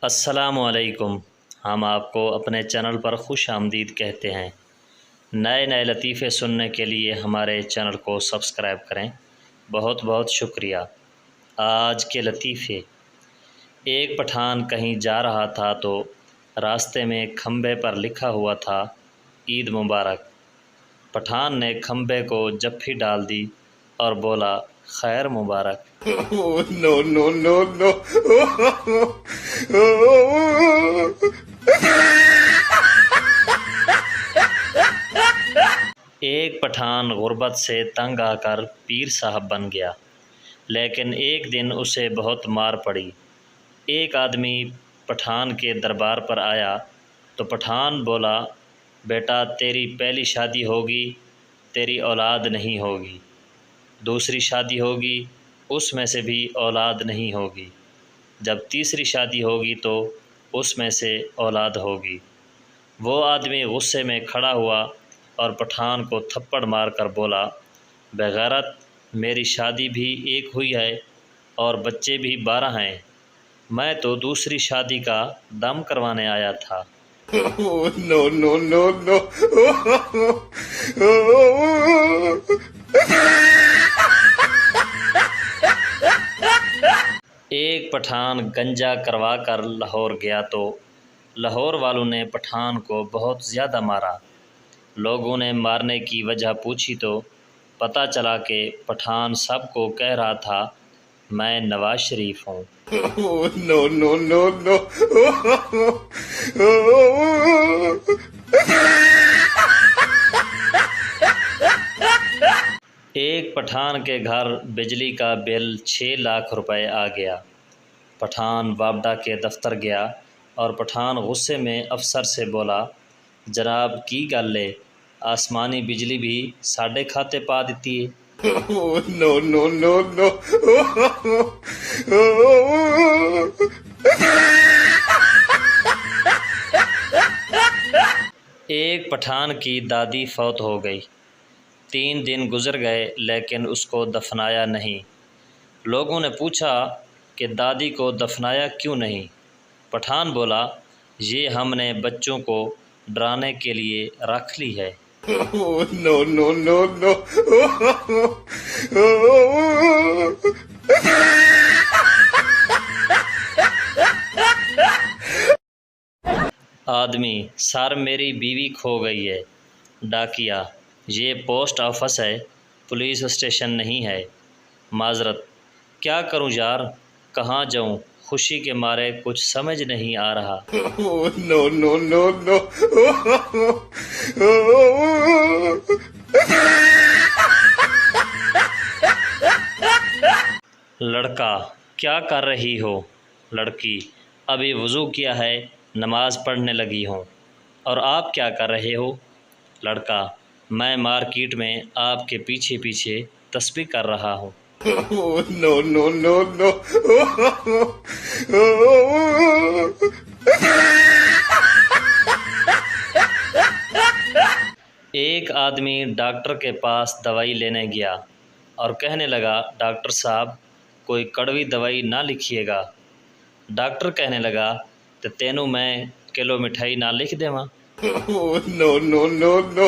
السلام علیکم۔ ہم آپ کو اپنے چینل پر خوش آمدید کہتے ہیں۔ نئے نئے لطیفے سننے کے لیے ہمارے چینل کو سبسکرائب کریں۔ بہت بہت شکریہ۔ آج کے لطیفے۔ ایک پٹھان کہیں جا رہا تھا تو راستے میں کھمبے پر لکھا ہوا تھا عید مبارک۔ پٹھان نے کھمبے کو جپھی ڈال دی اور بولا خیر مبارک۔ No, no, no, no. ایک پٹھان غربت سے تنگ آ کر پیر صاحب بن گیا، لیکن ایک دن اسے بہت مار پڑی۔ ایک آدمی پٹھان کے دربار پر آیا تو پٹھان بولا بیٹا تیری پہلی شادی ہوگی، تیری اولاد نہیں ہوگی، دوسری شادی ہوگی، اس میں سے بھی اولاد نہیں ہوگی، جب تیسری شادی ہوگی تو اس میں سے اولاد ہوگی۔ وہ آدمی غصے میں کھڑا ہوا اور پٹھان کو تھپڑ مار کر بولا بے غیرت، میری شادی بھی ایک ہوئی ہے اور بچے بھی 12 ہیں، میں تو دوسری شادی کا دم کروانے آیا تھا۔ No, no, no, no. ایک پٹھان گنجا کروا کر لاہور گیا تو لاہور والوں نے پٹھان کو بہت زیادہ مارا۔ لوگوں نے مارنے کی وجہ پوچھی تو پتہ چلا کہ پٹھان سب کو کہہ رہا تھا میں نواز شریف ہوں۔ No, no, no, no. ایک پٹھان کے گھر بجلی کا بل 6 لاکھ روپے آ گیا۔ پٹھان وابڈا کے دفتر گیا اور پٹھان غصے میں افسر سے بولا جناب کی گل ہے، آسمانی بجلی بھی ساڈے کھاتے پا دیتی ہے۔ No, no, no, no. ایک پٹھان کی دادی فوت ہو گئی۔ 3 دن گزر گئے لیکن اس کو دفنایا نہیں۔ لوگوں نے پوچھا کہ دادی کو دفنایا کیوں نہیں؟ پٹھان بولا یہ ہم نے بچوں کو ڈرانے کے لیے رکھ لی ہے۔ No, no, no, no. آدمی سر میری بیوی کھو گئی ہے۔ ڈاکیا یہ پوسٹ آفس ہے، پولیس اسٹیشن نہیں ہے۔ معذرت، کیا کروں یار، کہاں جاؤں، خوشی کے مارے کچھ سمجھ نہیں آ رہا۔ No, no, no, no. لڑکا کیا کر رہی ہو؟ لڑکی ابھی وضو کیا ہے، نماز پڑھنے لگی ہوں۔ اور آپ کیا کر رہے ہو؟ لڑکا میں مارکیٹ میں آپ کے پیچھے پیچھے تسبیح کر رہا ہوں۔ No, no, no, no. ایک آدمی ڈاکٹر کے پاس دوائی لینے گیا اور کہنے لگا ڈاکٹر صاحب کوئی کڑوی دوائی نہ لکھیے گا۔ ڈاکٹر کہنے لگا تو تینوں میں کلو مٹھائی نہ لکھ دیواں۔ No, no, no, no.